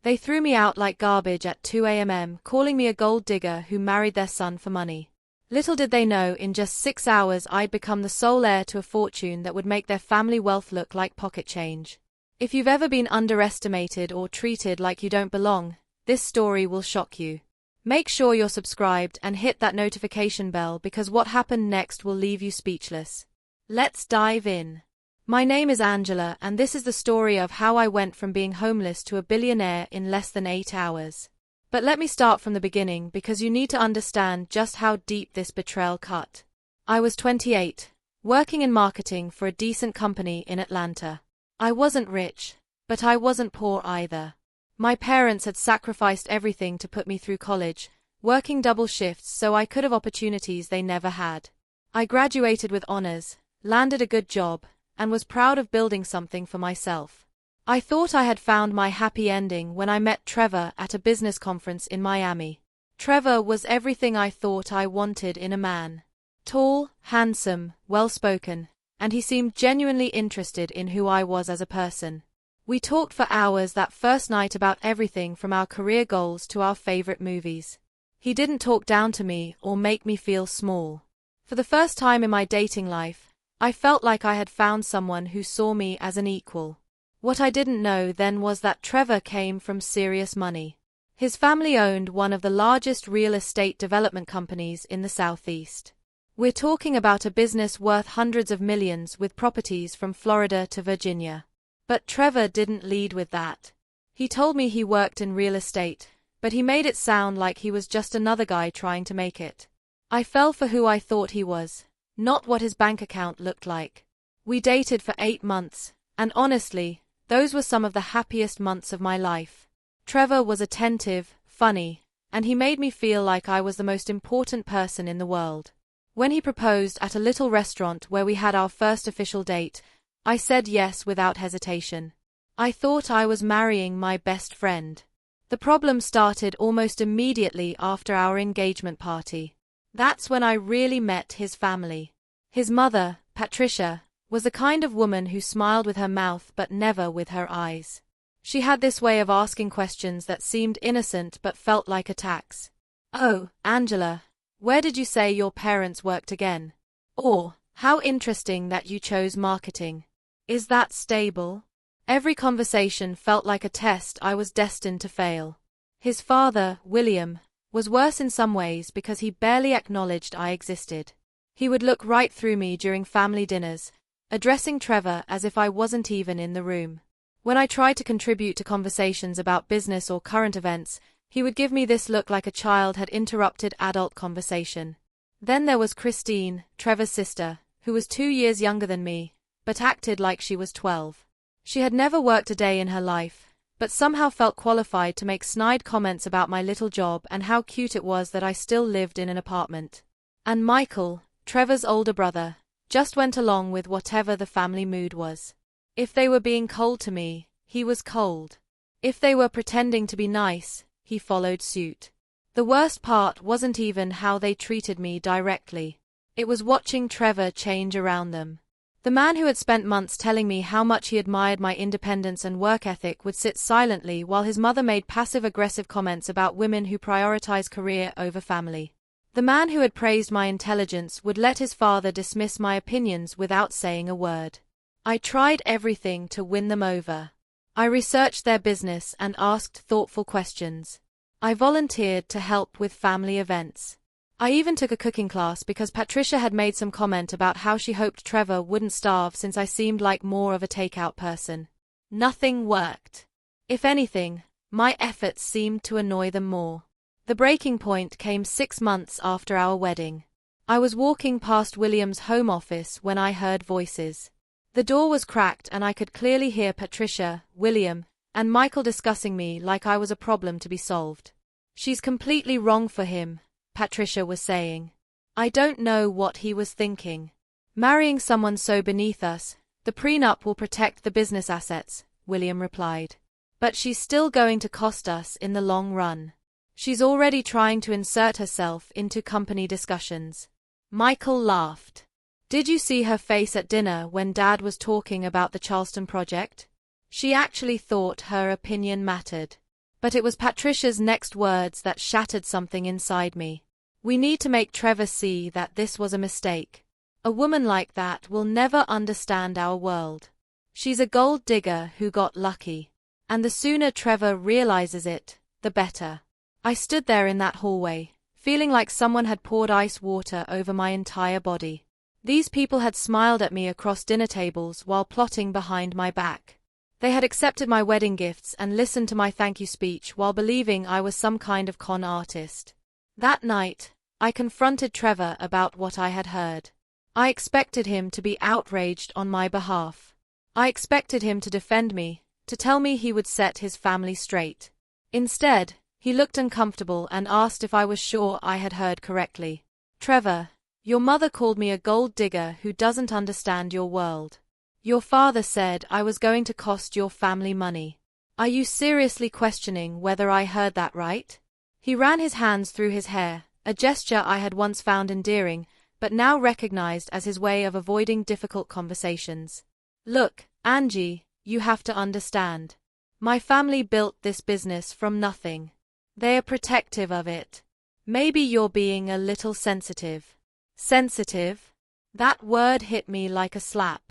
They threw me out like garbage at 2 a.m., calling me a gold digger who married their son for money. Little did they know, in just 6 hours I'd become the sole heir to a fortune that would make their family wealth look like pocket change. If you've ever been underestimated or treated like you don't belong, this story will shock you. Make sure you're subscribed and hit that notification bell, because what happened next will leave you speechless. Let's dive in. My name is Angela, and this is the story of how I went from being homeless to a billionaire in less than 8 hours. But let me start from the beginning, because you need to understand just how deep this betrayal cut. I was 28, working in marketing for a decent company in Atlanta. I wasn't rich, but I wasn't poor either. My parents had sacrificed everything to put me through college, working double shifts so I could have opportunities they never had. I graduated with honors, landed a good job, and was proud of building something for myself. I thought I had found my happy ending when I met Trevor at a business conference in Miami. Trevor was everything I thought I wanted in a man. Tall, handsome, well-spoken, and he seemed genuinely interested in who I was as a person. We talked for hours that first night about everything from our career goals to our favorite movies. He didn't talk down to me or make me feel small. For the first time in my dating life, I felt like I had found someone who saw me as an equal. What I didn't know then was that Trevor came from serious money. His family owned one of the largest real estate development companies in the Southeast. We're talking about a business worth hundreds of millions, with properties from Florida to Virginia. But Trevor didn't lead with that. He told me he worked in real estate, but he made it sound like he was just another guy trying to make it. I fell for who I thought he was, not what his bank account looked like. We dated for 8 months, and honestly, those were some of the happiest months of my life. Trevor was attentive, funny, and he made me feel like I was the most important person in the world. When he proposed at a little restaurant where we had our first official date, I said yes without hesitation. I thought I was marrying my best friend. The problem started almost immediately after our engagement party. That's when I really met his family. His mother, Patricia, was the kind of woman who smiled with her mouth but never with her eyes. She had this way of asking questions that seemed innocent but felt like attacks. "Oh, Angela, where did you say your parents worked again?" Or, "How interesting that you chose marketing. Is that stable?" Every conversation felt like a test I was destined to fail. His father, William, was worse in some ways because he barely acknowledged I existed. He would look right through me during family dinners, addressing Trevor as if I wasn't even in the room. When I tried to contribute to conversations about business or current events, he would give me this look like a child had interrupted adult conversation. Then there was Christine, Trevor's sister, who was 2 years younger than me, but acted like she was 12. She had never worked a day in her life, but somehow felt qualified to make snide comments about my little job and how cute it was that I still lived in an apartment. And Michael, Trevor's older brother, just went along with whatever the family mood was. If they were being cold to me, he was cold. If they were pretending to be nice, he followed suit. The worst part wasn't even how they treated me directly. It was watching Trevor change around them. The man who had spent months telling me how much he admired my independence and work ethic would sit silently while his mother made passive-aggressive comments about women who prioritize career over family. The man who had praised my intelligence would let his father dismiss my opinions without saying a word. I tried everything to win them over. I researched their business and asked thoughtful questions. I volunteered to help with family events. I even took a cooking class because Patricia had made some comment about how she hoped Trevor wouldn't starve since I seemed like more of a takeout person. Nothing worked. If anything, my efforts seemed to annoy them more. The breaking point came 6 months after our wedding. I was walking past William's home office when I heard voices. The door was cracked and I could clearly hear Patricia, William, and Michael discussing me like I was a problem to be solved. "She's completely wrong for him," Patricia was saying. "I don't know what he was thinking. Marrying someone so beneath us, the prenup will protect the business assets," William replied. "But she's still going to cost us in the long run. She's already trying to insert herself into company discussions." Michael laughed. "Did you see her face at dinner when Dad was talking about the Charleston project? She actually thought her opinion mattered. But it was Patricia's next words that shattered something inside me. We need to make Trevor see that this was a mistake. A woman like that will never understand our world. She's a gold digger who got lucky. And the sooner Trevor realizes it, the better. I stood there in that hallway, feeling like someone had poured ice water over my entire body. These people had smiled at me across dinner tables while plotting behind my back. They had accepted my wedding gifts and listened to my thank you speech while believing I was some kind of con artist. That night, I confronted Trevor about what I had heard. I expected him to be outraged on my behalf. I expected him to defend me, to tell me he would set his family straight. Instead, he looked uncomfortable and asked if I was sure I had heard correctly. Trevor, your mother called me a gold digger who doesn't understand your world. Your father said I was going to cost your family money. Are you seriously questioning whether I heard that right? He ran his hands through his hair, a gesture I had once found endearing, but now recognized as his way of avoiding difficult conversations. Look, Angie, you have to understand. My family built this business from nothing. They are protective of it. Maybe you're being a little sensitive. Sensitive? That word hit me like a slap.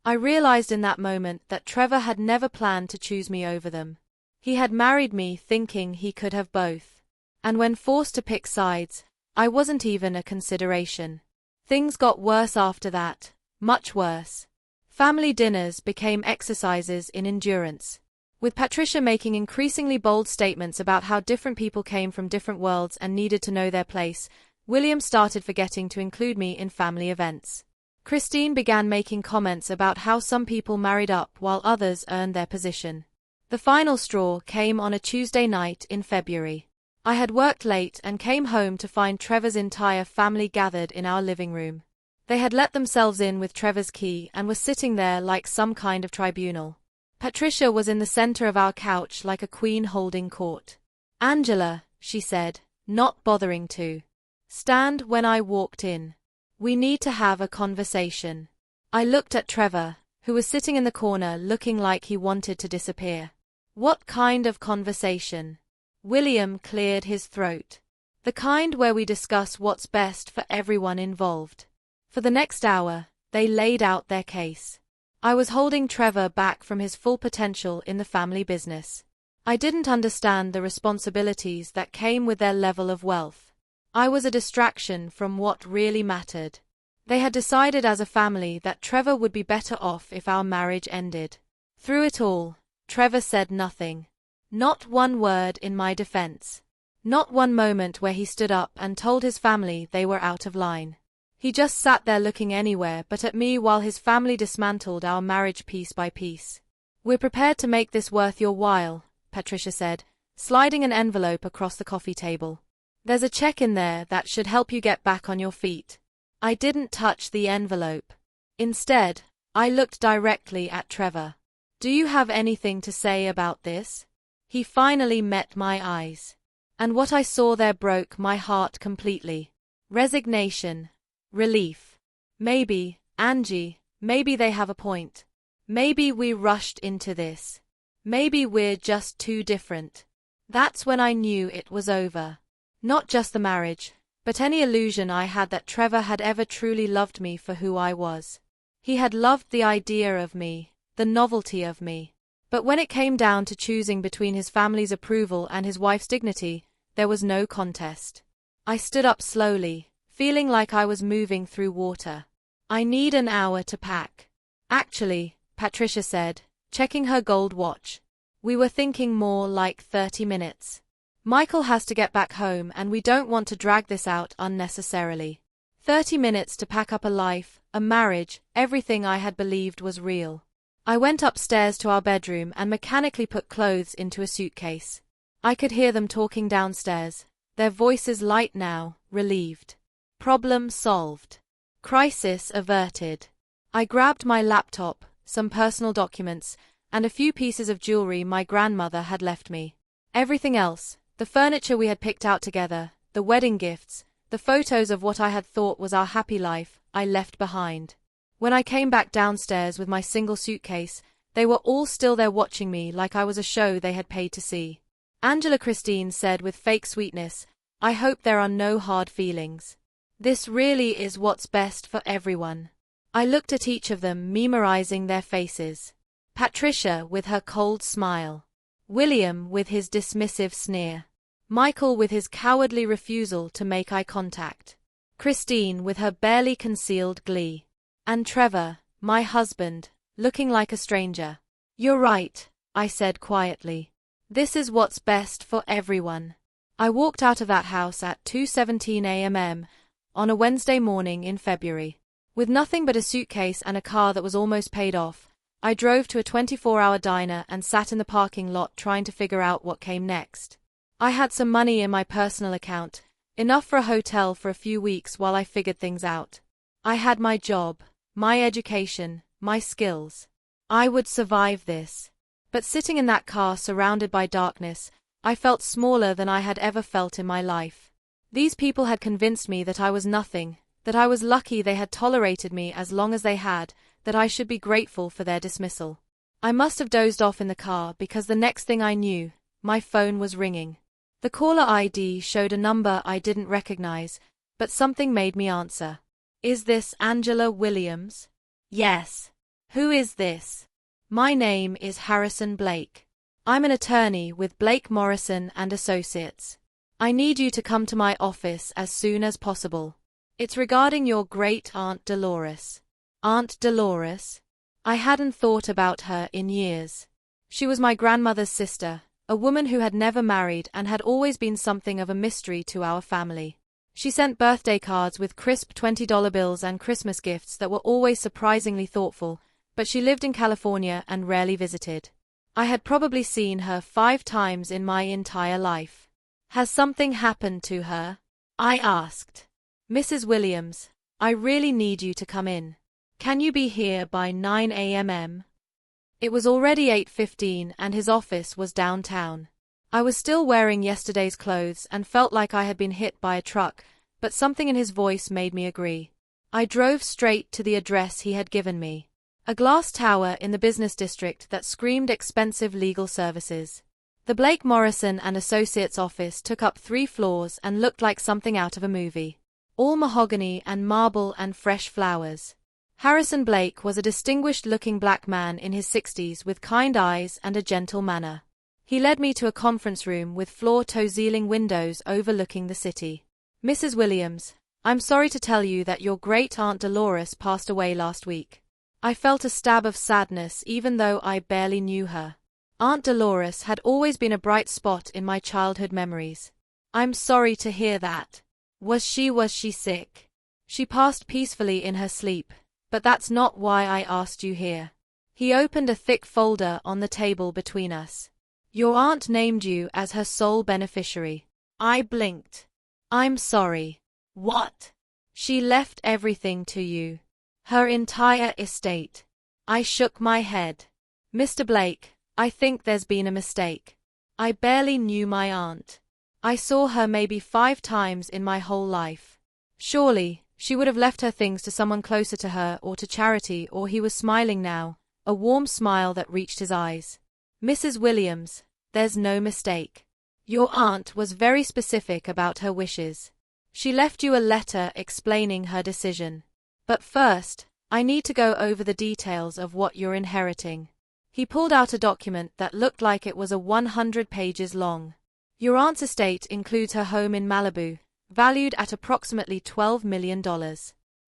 I realized in that moment that Trevor had never planned to choose me over them. He had married me thinking he could have both. And when forced to pick sides, I wasn't even a consideration. Things got worse after that, much worse. Family dinners became exercises in endurance, with Patricia making increasingly bold statements about how different people came from different worlds and needed to know their place. William started forgetting to include me in family events. Christine began making comments about how some people married up while others earned their position. The final straw came on a Tuesday night in February. I had worked late and came home to find Trevor's entire family gathered in our living room. They had let themselves in with Trevor's key and were sitting there like some kind of tribunal. Patricia was in the center of our couch like a queen holding court. Angela, she said, not bothering to stand when I walked in. We need to have a conversation. I looked at Trevor, who was sitting in the corner looking like he wanted to disappear. What kind of conversation? William cleared his throat. The kind where we discuss what's best for everyone involved. For the next hour, they laid out their case. I was holding Trevor back from his full potential in the family business. I didn't understand the responsibilities that came with their level of wealth. I was a distraction from what really mattered. They had decided as a family that Trevor would be better off if our marriage ended. Through it all, Trevor said nothing. Not one word in my defense. Not one moment where he stood up and told his family they were out of line. He just sat there looking anywhere but at me while his family dismantled our marriage piece by piece. We're prepared to make this worth your while, Patricia said, sliding an envelope across the coffee table. There's a check in there that should help you get back on your feet. I didn't touch the envelope. Instead, I looked directly at Trevor. Do you have anything to say about this? He finally met my eyes. And what I saw there broke my heart completely. Resignation. Relief. Maybe, Angie, maybe they have a point. Maybe we rushed into this. Maybe we're just too different. That's when I knew it was over. Not just the marriage, but any illusion I had that Trevor had ever truly loved me for who I was. He had loved the idea of me, the novelty of me. But when it came down to choosing between his family's approval and his wife's dignity, there was no contest. I stood up slowly, feeling like I was moving through water. I need an hour to pack. Actually, Patricia said, checking her gold watch. We were thinking more like 30 minutes. Michael has to get back home and we don't want to drag this out unnecessarily. 30 minutes to pack up a life, a marriage, everything I had believed was real. I went upstairs to our bedroom and mechanically put clothes into a suitcase. I could hear them talking downstairs, their voices light now, relieved. Problem solved. Crisis averted. I grabbed my laptop, some personal documents, and a few pieces of jewelry my grandmother had left me. Everything else, the furniture we had picked out together, the wedding gifts, the photos of what I had thought was our happy life, I left behind. When I came back downstairs with my single suitcase, they were all still there watching me like I was a show they had paid to see. Angela Christine said with fake sweetness, "I hope there are no hard feelings. This really is what's best for everyone." I looked at each of them, memorizing their faces. Patricia with her cold smile. William with his dismissive sneer. Michael with his cowardly refusal to make eye contact. Christine with her barely concealed glee. And Trevor, my husband, looking like a stranger. "You're right," I said quietly. "This is what's best for everyone." I walked out of that house at 2:17 a.m. on a Wednesday morning in February. With nothing but a suitcase and a car that was almost paid off, I drove to a 24-hour diner and sat in the parking lot trying to figure out what came next. I had some money in my personal account, enough for a hotel for a few weeks while I figured things out. I had my job, my education, my skills. I would survive this. But sitting in that car surrounded by darkness, I felt smaller than I had ever felt in my life. These people had convinced me that I was nothing, that I was lucky they had tolerated me as long as they had, that I should be grateful for their dismissal. I must have dozed off in the car because the next thing I knew, my phone was ringing. The caller ID showed a number I didn't recognize, but something made me answer. "Is this Angela Williams?" "Yes." "Who is this?" "My name is Harrison Blake. I'm an attorney with Blake Morrison and Associates. I need you to come to my office as soon as possible. It's regarding your great-aunt Dolores." Aunt Dolores? I hadn't thought about her in years. She was my grandmother's sister, a woman who had never married and had always been something of a mystery to our family. She sent birthday cards with crisp $20 bills and Christmas gifts that were always surprisingly thoughtful, but she lived in California and rarely visited. I had probably seen her 5 times in my entire life. "Has something happened to her?" I asked. "Mrs. Williams, I really need you to come in. Can you be here by 9 a.m? It was already 8:15 and his office was downtown. I was still wearing yesterday's clothes and felt like I had been hit by a truck, but something in his voice made me agree. I drove straight to the address he had given me. A glass tower in the business district that screamed expensive legal services. The Blake Morrison and Associates office took up 3 floors and looked like something out of a movie. All mahogany and marble and fresh flowers. Harrison Blake was a distinguished-looking black man in his 60s with kind eyes and a gentle manner. He led me to a conference room with floor-to-ceiling windows overlooking the city. "Mrs. Williams, I'm sorry to tell you that your great-aunt Dolores passed away last week." I felt a stab of sadness even though I barely knew her. Aunt Dolores had always been a bright spot in my childhood memories. "I'm sorry to hear that. Was she sick?" "She passed peacefully in her sleep. But that's not why I asked you here." He opened a thick folder on the table between us. "Your aunt named you as her sole beneficiary." I blinked. "I'm sorry. What?" "She left everything to you. Her entire estate." I shook my head. "Mr. Blake, I think there's been a mistake. I barely knew my aunt. I saw her maybe 5 times in my whole life. Surely, she would have left her things to someone closer to her or to charity." Or he was smiling now, a warm smile that reached his eyes. "Mrs. Williams, there's no mistake. Your aunt was very specific about her wishes. She left you a letter explaining her decision. But first, I need to go over the details of what you're inheriting." He pulled out a document that looked like it was 100 pages long. "Your aunt's estate includes her home in Malibu, valued at approximately $12 million.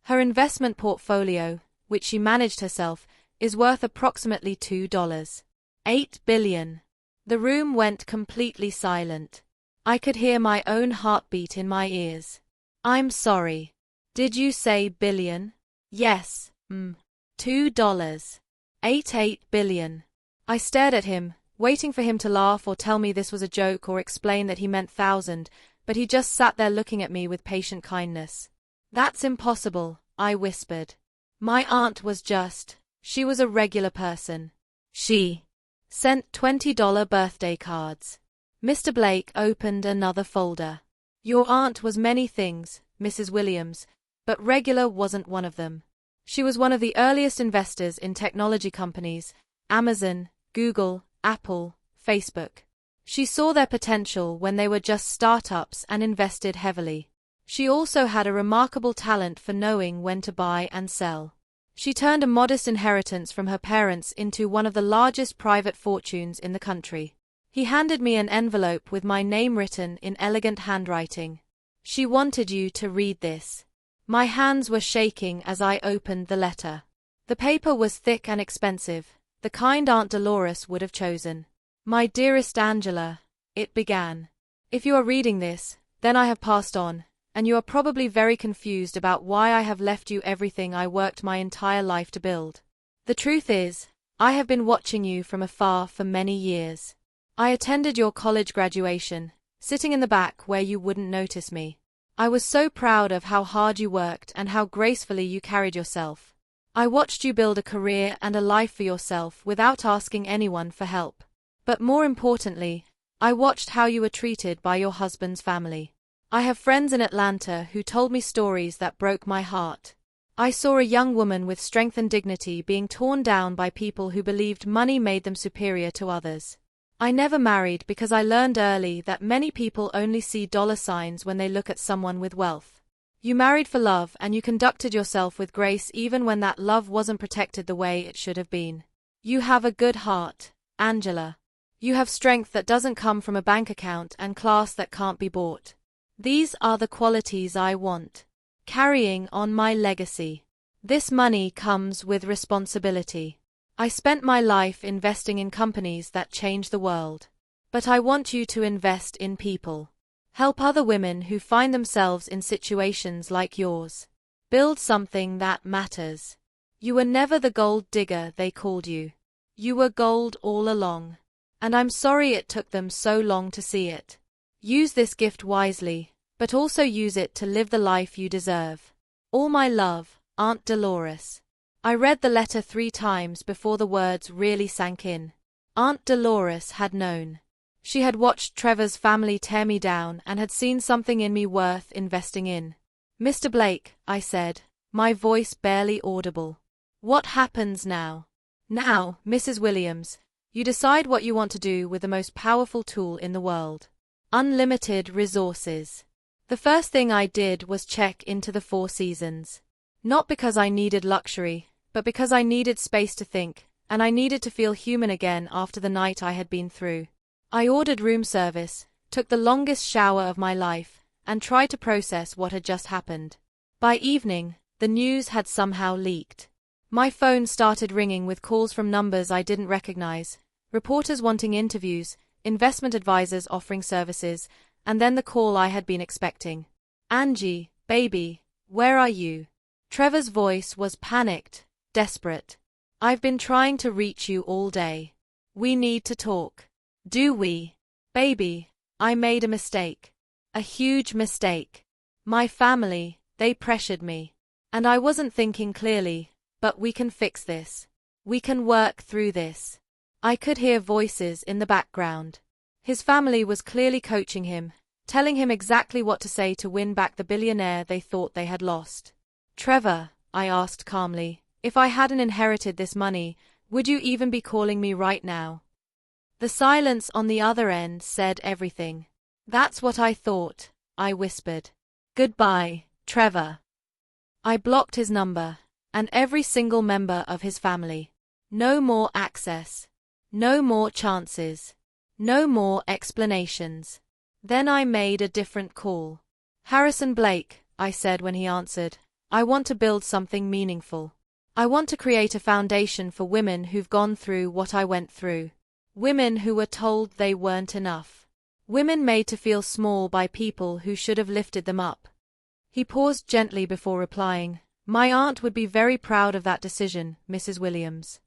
Her investment portfolio, which she managed herself, is worth approximately $2.8 billion. The room went completely silent. I could hear my own heartbeat in my ears. "I'm sorry. Did you say billion?" "Yes, $2.88 billion. I stared at him, waiting for him to laugh or tell me this was a joke or explain that he meant thousand, but he just sat there looking at me with patient kindness. "That's impossible," I whispered. "My aunt was she was a regular person. She sent $20 birthday cards." Mr. Blake opened another folder. "Your aunt was many things, Mrs. Williams, but regular wasn't one of them. She was one of the earliest investors in technology companies, Amazon, Google, Apple, Facebook. She saw their potential when they were just startups and invested heavily. She also had a remarkable talent for knowing when to buy and sell. She turned a modest inheritance from her parents into one of the largest private fortunes in the country. He handed me an envelope with my name written in elegant handwriting. She wanted you to read this. My hands were shaking as I opened the letter. The paper was thick and expensive, the kind Aunt Dolores would have chosen. My dearest Angela, it began. If you are reading this, then I have passed on, and you are probably very confused about why I have left you everything I worked my entire life to build. The truth is, I have been watching you from afar for many years. I attended your college graduation, sitting in the back where you wouldn't notice me. I was so proud of how hard you worked and how gracefully you carried yourself. I watched you build a career and a life for yourself without asking anyone for help. But more importantly, I watched how you were treated by your husband's family. I have friends in Atlanta who told me stories that broke my heart. I saw a young woman with strength and dignity being torn down by people who believed money made them superior to others. I never married because I learned early that many people only see dollar signs when they look at someone with wealth. You married for love and you conducted yourself with grace even when that love wasn't protected the way it should have been. You have a good heart, Angela. You have strength that doesn't come from a bank account and class that can't be bought. These are the qualities I want. Carrying on my legacy. This money comes with responsibility. I spent my life investing in companies that change the world. But I want you to invest in people. Help other women who find themselves in situations like yours. Build something that matters. You were never the gold digger they called you. You were gold all along. And I'm sorry it took them so long to see it. Use this gift wisely, but also use it to live the life you deserve. All my love, Aunt Dolores. I read the letter 3 times before the words really sank in. Aunt Dolores had known. She had watched Trevor's family tear me down and had seen something in me worth investing in. Mr. Blake, I said, my voice barely audible. What happens now? Now, Mrs. Williams, you decide what you want to do with the most powerful tool in the world. Unlimited resources. The first thing I did was check into the 4 Seasons. Not because I needed luxury, but because I needed space to think, and I needed to feel human again after the night I had been through. I ordered room service, took the longest shower of my life, and tried to process what had just happened. By evening, the news had somehow leaked. My phone started ringing with calls from numbers I didn't recognize, reporters wanting interviews, investment advisors offering services, and then the call I had been expecting. Angie, baby, where are you? Trevor's voice was panicked, desperate. I've been trying to reach you all day. We need to talk. Do we? Baby, I made a mistake. A huge mistake. My family, they pressured me. And I wasn't thinking clearly, but we can fix this. We can work through this. I could hear voices in the background. His family was clearly coaching him, telling him exactly what to say to win back the billionaire they thought they had lost. Trevor, I asked calmly, if I hadn't inherited this money, would you even be calling me right now? The silence on the other end said everything. That's what I thought, I whispered. Goodbye, Trevor. I blocked his number, and every single member of his family. No more access. No more chances. No more explanations. Then I made a different call. Harrison Blake, I said when he answered, I want to build something meaningful. I want to create a foundation for women who've gone through what I went through. Women who were told they weren't enough. Women made to feel small by people who should have lifted them up. He paused gently before replying, My aunt would be very proud of that decision, Mrs. Williams.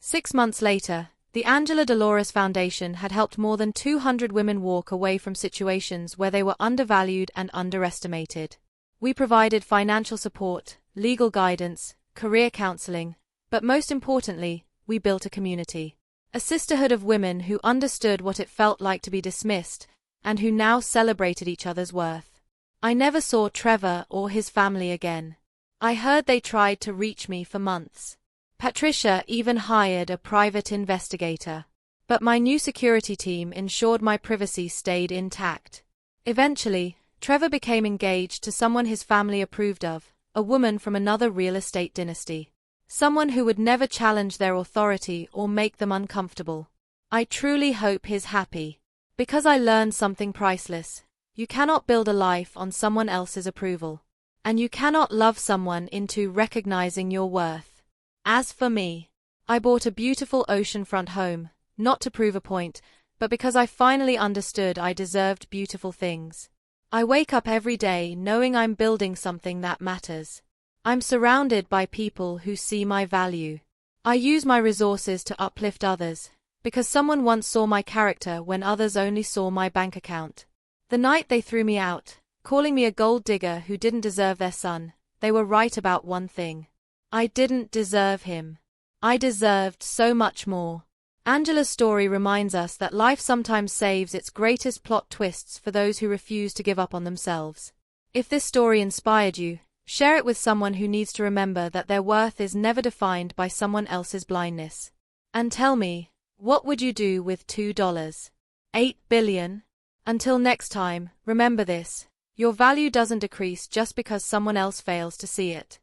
6 months later, the Angela Dolores Foundation had helped more than 200 women walk away from situations where they were undervalued and underestimated. We provided financial support, legal guidance, career counseling, but most importantly, we built a community. A sisterhood of women who understood what it felt like to be dismissed, and who now celebrated each other's worth. I never saw Trevor or his family again. I heard they tried to reach me for months. Patricia even hired a private investigator. But my new security team ensured my privacy stayed intact. Eventually, Trevor became engaged to someone his family approved of, a woman from another real estate dynasty. Someone who would never challenge their authority or make them uncomfortable. I truly hope he's happy. Because I learned something priceless. You cannot build a life on someone else's approval. And you cannot love someone into recognizing your worth. As for me, I bought a beautiful oceanfront home, not to prove a point, but because I finally understood I deserved beautiful things. I wake up every day knowing I'm building something that matters. I'm surrounded by people who see my value. I use my resources to uplift others, because someone once saw my character when others only saw my bank account. The night they threw me out, calling me a gold digger who didn't deserve their son, they were right about one thing. I didn't deserve him. I deserved so much more. Angela's story reminds us that life sometimes saves its greatest plot twists for those who refuse to give up on themselves. If this story inspired you, share it with someone who needs to remember that their worth is never defined by someone else's blindness. And tell me, what would you do with $2.8 billion? Until next time, remember this: your value doesn't decrease just because someone else fails to see it.